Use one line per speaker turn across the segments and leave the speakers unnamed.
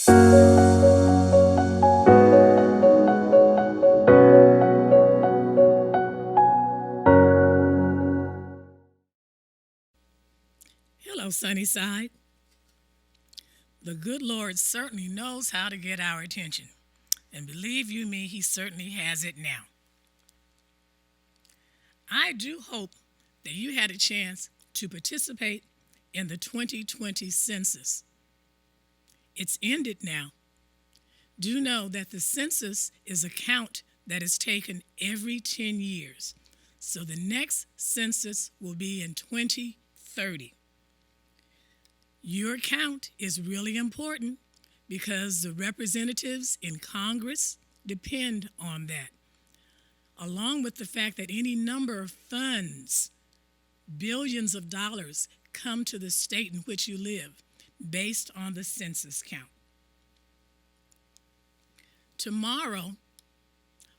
Hello, Sunnyside. The good Lord certainly knows how to get our attention. And believe you me, He certainly has it now. I do hope that you had a chance to participate in the 2020 census. It's ended now. Do know that the census is a count that is taken every 10 years. So the next census will be in 2030. Your count is really important because the representatives in Congress depend on that, along with the fact that any number of funds, billions of dollars, come to the state in which you live based on the census count. Tomorrow,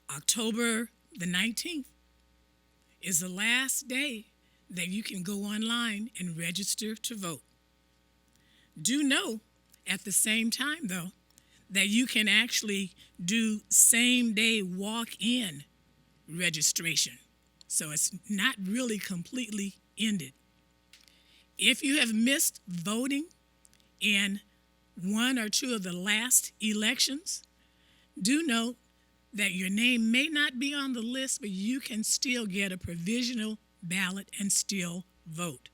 October the 19th, is the last day that you can go online and register to vote. Do know at the same time, though, that you can actually do same-day walk-in registration. So it's not really completely ended. If you have missed voting in one or two of the last elections, do note that your name may not be on the list, but you can still get a provisional ballot and still vote.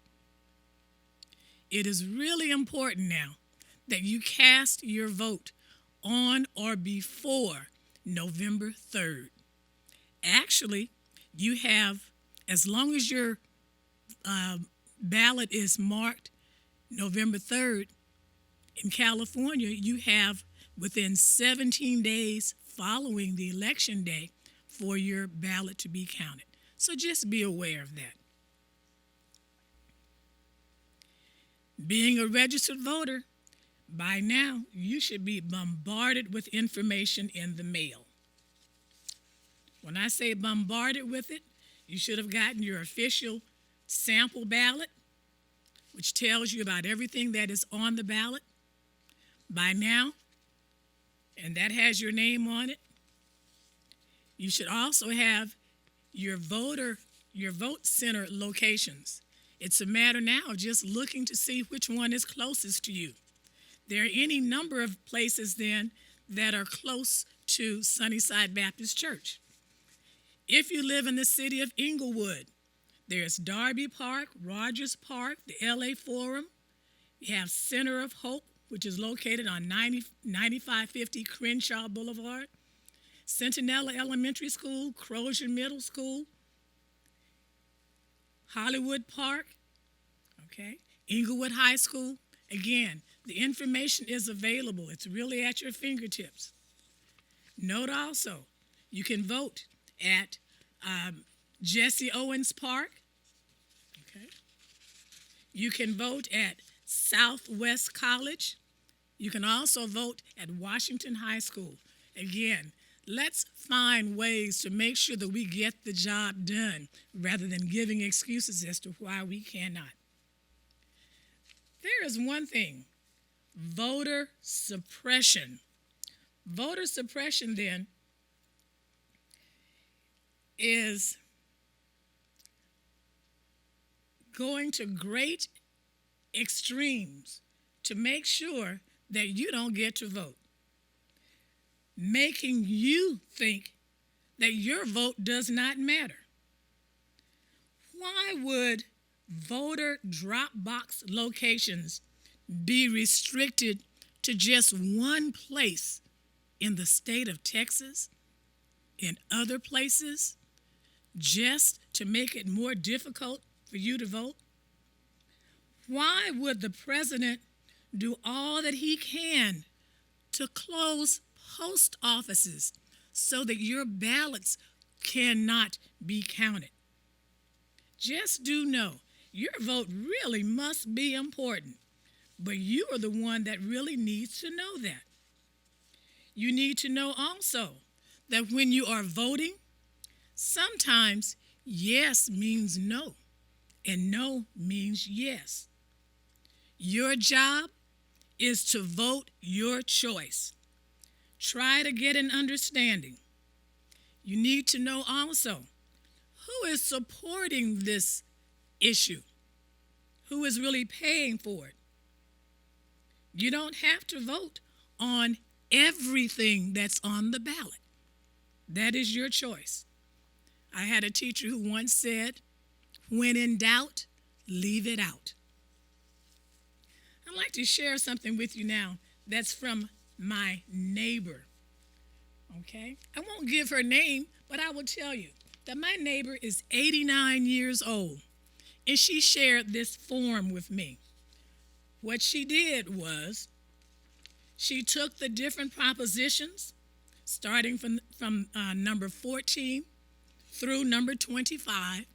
It is really important now that you cast your vote on or before November 3rd. Actually, you have, as long as your ballot is marked November 3rd, in California, you have within 17 days following the election day for your ballot to be counted. So just be aware of that. Being a registered voter, by now you should be bombarded with information in the mail. When I say bombarded with it, you should have gotten your official sample ballot, which tells you about everything that is on the ballot by now, and that has your name on it. You should also have your vote center locations. It's a matter now of just looking to see which one is closest to you. There are any number of places then that are close to Sunnyside Baptist Church. If you live in the city of Inglewood, there's Darby Park, Rogers Park, the LA Forum. You have Center of Hope, which is located on 9550 Crenshaw Boulevard. Centinela Elementary School, Crozier Middle School, Hollywood Park, Inglewood High School. Again, the information is available. It's really at your fingertips. Note also, you can vote at Jesse Owens Park. You can vote at Southwest College. You can also vote at Washington High School. Again, let's find ways to make sure that we get the job done rather than giving excuses as to why we cannot. There is one thing, voter suppression. Voter suppression, then, is going to great extremes to make sure that you don't get to vote, making you think that your vote does not matter. Why would voter drop box locations be restricted to just one place in the state of Texas, in other places, just to make it more difficult for you to vote? Why would the president do all that he can to close post offices so that your ballots cannot be counted? Just do know your vote really must be important, but you are the one that really needs to know that. You need to know also that when you are voting, sometimes yes means no, and no means yes. Your job is to vote your choice. Try to get an understanding. You need to know also who is supporting this issue, who is really paying for it. You don't have to vote on everything that's on the ballot. That is your choice. I had a teacher who once said, when in doubt, leave it out. I'd like to share something with you now that's from my neighbor. Okay? I won't give her name, but I will tell you that my neighbor is 89 years old, and she shared this form with me. What she did was she took the different propositions, starting from number 14 through number 25.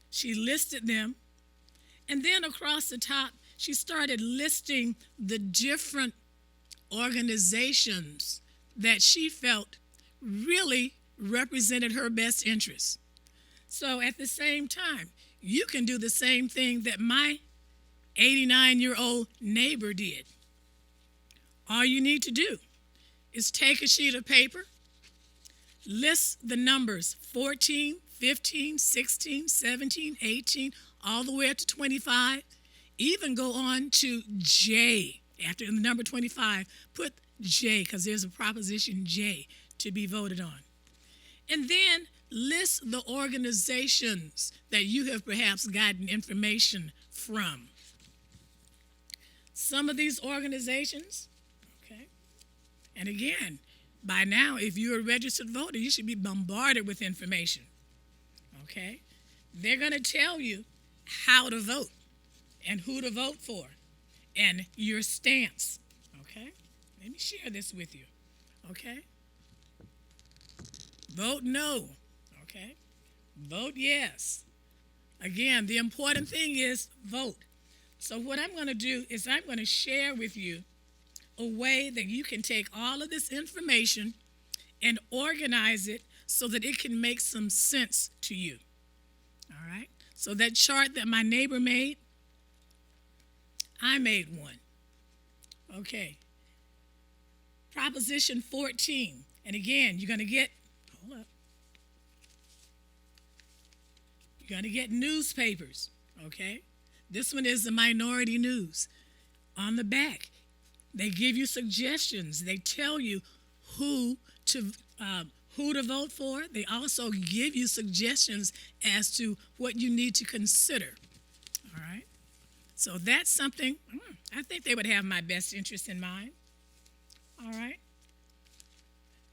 She listed them, and then across the top, she started listing the different organizations that she felt really represented her best interests. So at the same time, you can do the same thing that my 89-year-old neighbor did. All you need to do is take a sheet of paper, list the numbers 14, 15, 16, 17, 18, all the way up to 25. Even go on to J. After the number 25, put J, because there's a proposition J to be voted on. And then list the organizations that you have perhaps gotten information from. Some of these organizations, okay, and again, by now, if you're a registered voter, you should be bombarded with information, okay? They're going to tell you how to vote and who to vote for and your stance, okay? Let me share this with you, okay? Vote no, okay? Vote yes. Again, the important thing is vote. So what I'm going to do is I'm going to share with you a way that you can take all of this information and organize it so that it can make some sense to you, all right? So that chart that my neighbor made, I made one, okay? Proposition 14, and again, you're going to get, hold up, you're going to get newspapers, okay? This one is the Minority News. On the back, they give you suggestions. They tell you who to vote for. They also give you suggestions as to what you need to consider. All right? So that's something, I think they would have my best interest in mind. All right?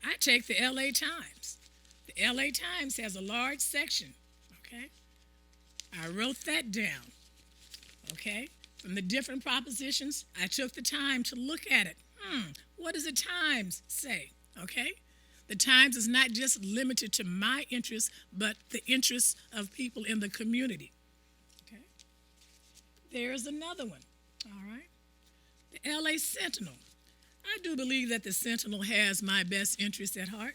I take the LA Times. The LA Times has a large section, okay? I wrote that down, okay? From the different propositions, I took the time to look at it. What does the Times say, okay? The Times is not just limited to my interests, but the interests of people in the community, okay? There's another one, all right? The LA Sentinel. I do believe that the Sentinel has my best interest at heart,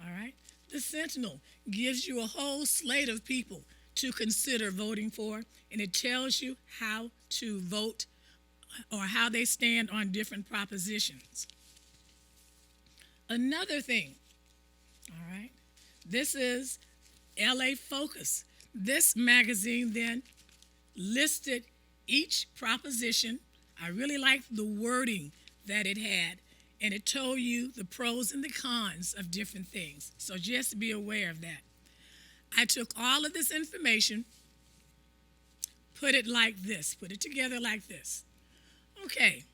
all right? The Sentinel gives you a whole slate of people to consider voting for, and it tells you how to vote or how they stand on different propositions. Another thing, all right, this is LA Focus. This magazine then listed each proposition. I really liked the wording that it had, and it told you the pros and the cons of different things. So just be aware of that. I took all of this information, put it like this, put it together like this. Okay,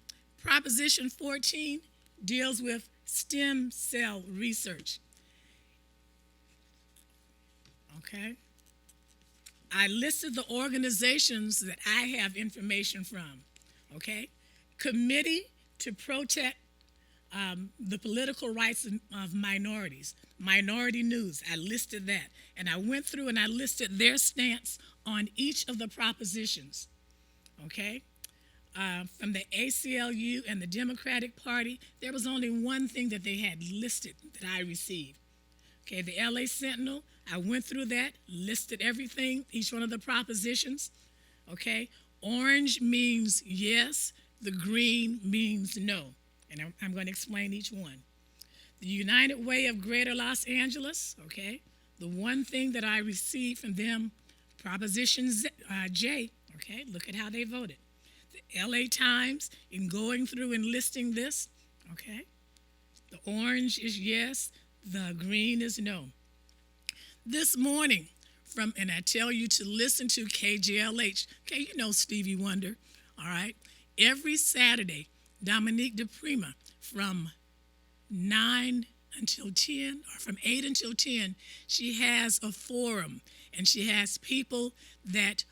Proposition 14 deals with stem cell research. Okay, I listed the organizations that I have information from. Okay, Committee to Protect the Political Rights of Minorities, Minority News, I listed that. And I went through and I listed their stance on each of the propositions, okay? From the ACLU and the Democratic Party, there was only one thing that they had listed that I received. Okay, the LA Sentinel, I went through that, listed everything, each one of the propositions, okay? Orange means yes, the green means no. And I'm going to explain each one. The United Way of Greater Los Angeles, okay? The one thing that I received from them, Proposition J, okay? Look at how they voted. The LA Times, in going through and listing this, okay? The orange is yes, the green is no. This morning, and I tell you to listen to KJLH, okay, you know Stevie Wonder, all right? Every Saturday, Dominique DePrima from 9 until 10, or from 8 until 10, she has a forum, and she has people that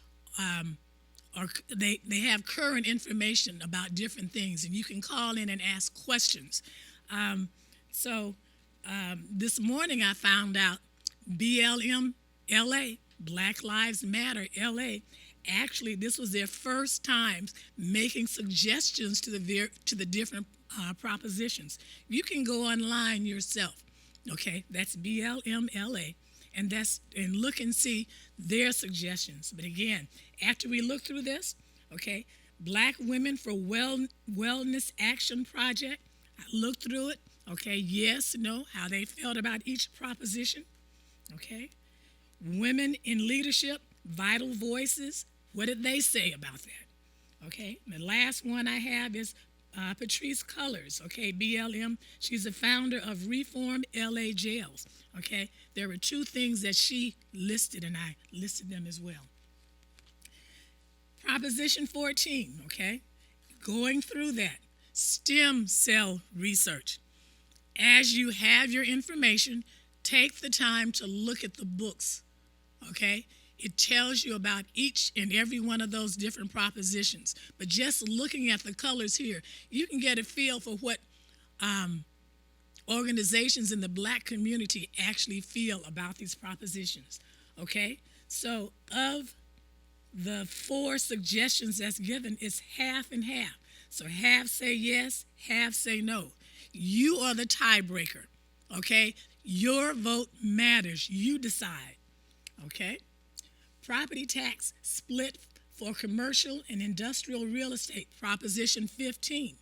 they have current information about different things, and you can call in and ask questions. This morning I found out BLM LA, Black Lives Matter LA, actually this was their first time making suggestions to the different propositions. You can go online yourself, okay? That's BLM LA, and look and see their suggestions. But again, after we look through this, okay, Black Women for Wellness Action Project, I looked through it, okay, yes, no, how they felt about each proposition, okay? Women in Leadership, Vital Voices, what did they say about that? Okay, the last one I have is Patrice Cullors, okay, BLM. She's the founder of Reform LA Jails, okay. There were two things that she listed, and I listed them as well. Proposition 14, okay, going through that, stem cell research. As you have your information, take the time to look at the books, okay? It tells you about each and every one of those different propositions. But just looking at the colors here, you can get a feel for what organizations in the Black community actually feel about these propositions, okay? So of the 4 suggestions that's given, it's half and half. So half say yes, half say no. You are the tiebreaker, okay? Your vote matters. You decide, okay? Property tax split for commercial and industrial real estate, Proposition 15,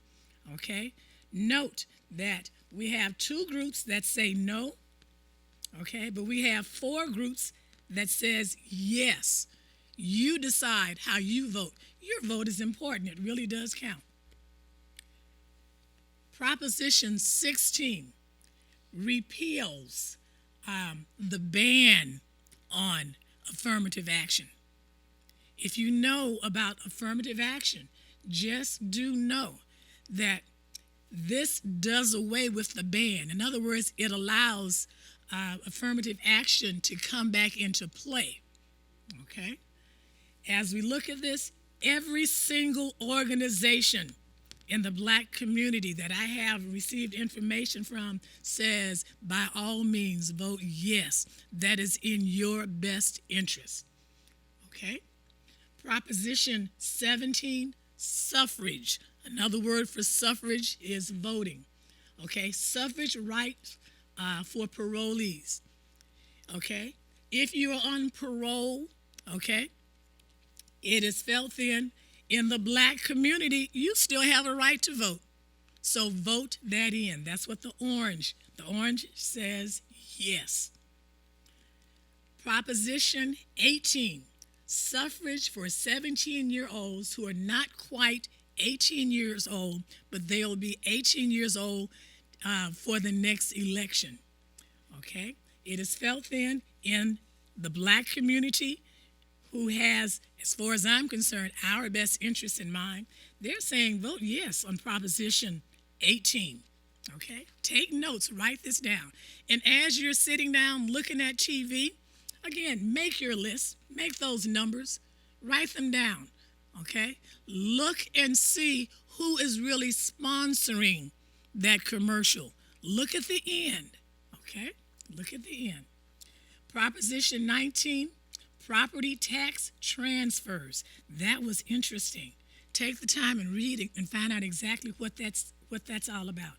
okay? Note that we have 2 groups that say no, okay? But we have 4 groups that says yes. You decide how you vote. Your vote is important. It really does count. Proposition 16 repeals the ban on affirmative action. If you know about affirmative action, just do know that this does away with the ban. In other words, it allows affirmative action to come back into play, okay? As we look at this, every single organization in the Black community that I have received information from says, by all means, vote yes. That is in your best interest, okay? Proposition 17, suffrage. Another word for suffrage is voting, okay? Suffrage rights for parolees, okay? If you are on parole, okay, it is felt then in the Black community, you still have a right to vote. So vote that in. That's what the orange says yes. Proposition 18, suffrage for 17-year-olds who are not quite 18 years old, but they'll be 18 years old for the next election, okay? It is felt then in the Black community who has, as far as I'm concerned, our best interest in mind. They're saying vote yes on Proposition 18, okay? Take notes, write this down. And as you're sitting down looking at TV, again, make your list, make those numbers, write them down, okay? Look and see who is really sponsoring that commercial. Look at the end, okay? Look at the end. Proposition 19, property tax transfers. That was interesting. Take the time and read it and find out exactly what that's all about.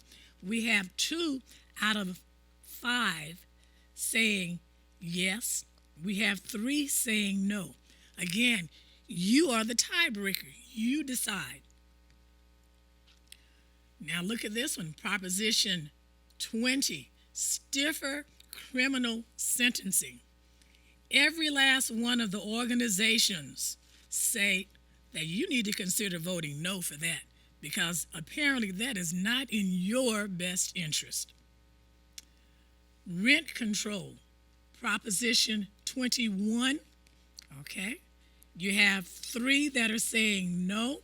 We have 2 out of 5 saying yes. We have 3 saying no. Again, you are the tiebreaker. You decide. Now look at this one, Proposition 20, stiffer criminal sentencing. Every last one of the organizations say that you need to consider voting no for that because apparently that is not in your best interest. Rent control, Proposition 21, okay? You have 3 that are saying no.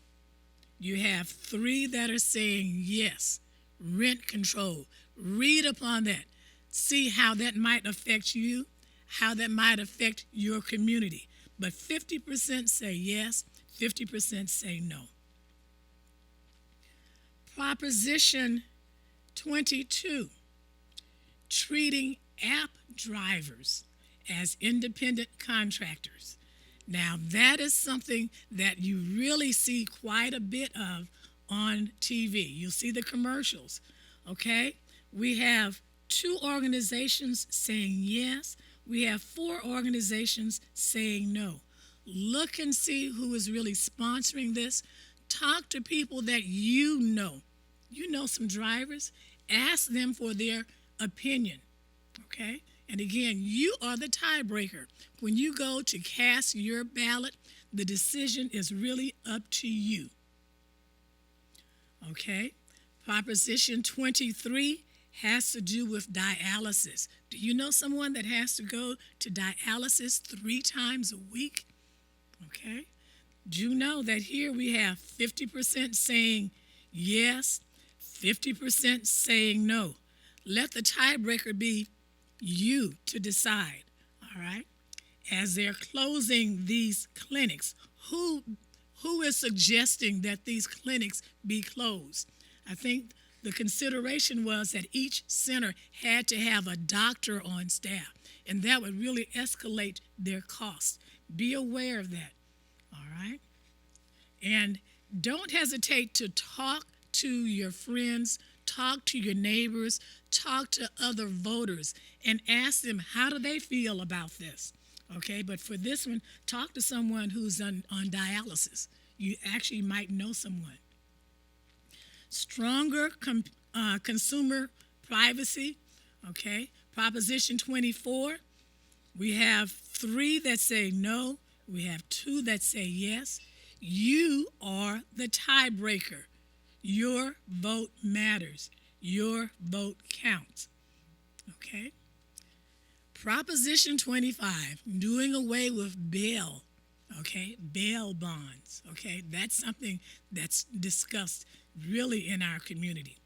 You have 3 that are saying yes. Rent control. Read upon that. See how that might affect you, how that might affect your community. But 50% say yes, 50% say no. Proposition 22, treating app drivers as independent contractors. Now, that is something that you really see quite a bit of on TV. You'll see the commercials, okay? We have 2 organizations saying yes. We have 4 organizations saying no. Look and see who is really sponsoring this. Talk to people that you know. You know some drivers. Ask them for their opinion, okay? And again, you are the tiebreaker. When you go to cast your ballot, the decision is really up to you. Okay? Proposition 23 has to do with dialysis. Do you know someone that has to go to dialysis 3 times a week? Okay? Do you know that here we have 50% saying yes, 50% saying no? Let the tiebreaker be you to decide, all right? As they're closing these clinics, who is suggesting that these clinics be closed? I think the consideration was that each center had to have a doctor on staff, and that would really escalate their costs. Be aware of that, all right? And don't hesitate to talk to your friends, talk to your neighbors, talk to other voters, and ask them how do they feel about this, okay? But for this one, talk to someone who's on dialysis. You actually might know someone. Stronger consumer privacy, okay? Proposition 24, we have 3 that say no. We have 2 that say yes. You are the tiebreaker. Your vote matters. Your vote counts, okay? Proposition 25, doing away with bail, okay? Bail bonds, okay? That's something that's discussed really in our community.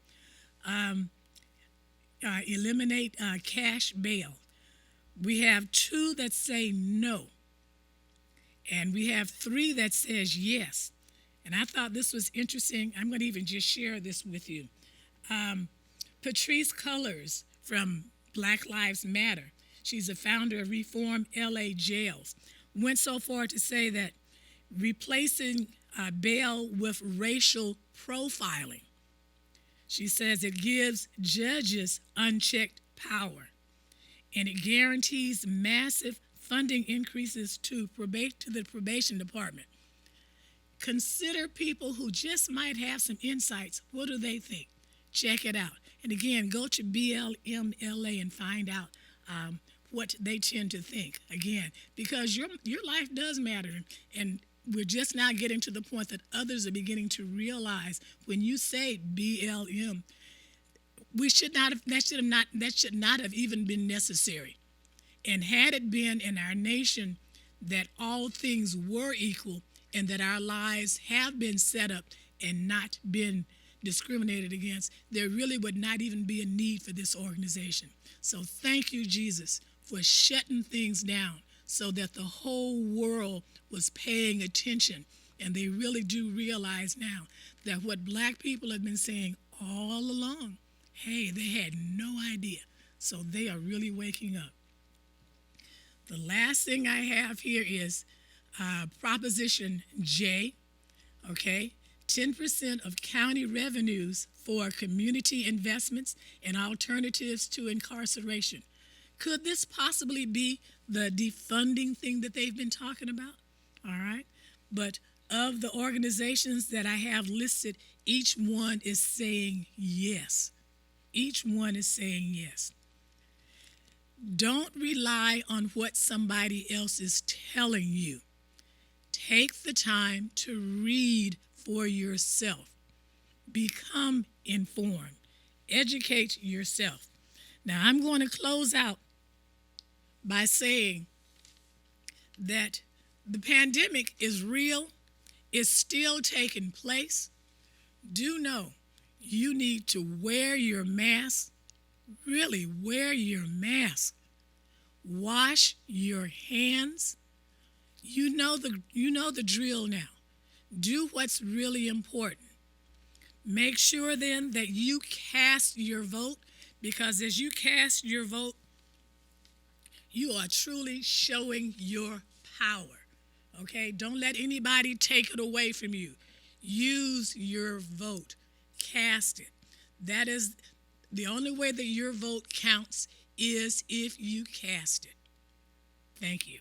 Eliminate cash bail. We have 2 that say no, and we have 3 that says yes. And I thought this was interesting. I'm going to even just share this with you. Patrice Cullors from Black Lives Matter, she's a founder of Reform LA Jails, went so far to say that replacing bail with racial profiling, she says it gives judges unchecked power, and it guarantees massive funding increases to the probation department. Consider people who just might have some insights. What do they think? Check it out. And again, go to BLMLA and find out what they tend to think. Again, because your life does matter. And we're just now getting to the point that others are beginning to realize when you say BLM, that should not have even been necessary. And had it been in our nation that all things were equal and that our lives have been set up and not been discriminated against, there really would not even be a need for this organization. So thank you, Jesus, for shutting things down so that the whole world was paying attention. And they really do realize now that what Black people have been saying all along, hey, they had no idea. So they are really waking up. The last thing I have here is Proposition J, okay? 10% of county revenues for community investments and alternatives to incarceration. Could this possibly be the defunding thing that they've been talking about? All right. But Of the organizations that I have listed, each one is saying yes. Each one is saying yes. Don't rely on what somebody else is telling you. Take the time to read for yourself. Become informed. Educate yourself. Now, I'm going to close out by saying that the pandemic is real, it's still taking place. Do know you need to wear your mask. Really wear your mask. Wash your hands. You know the drill now. Do what's really important. Make sure then that you cast your vote, because as you cast your vote, you are truly showing your power. Okay? Don't let anybody take it away from you. Use your vote. Cast it. That is the only way that your vote counts, is if you cast it. Thank you.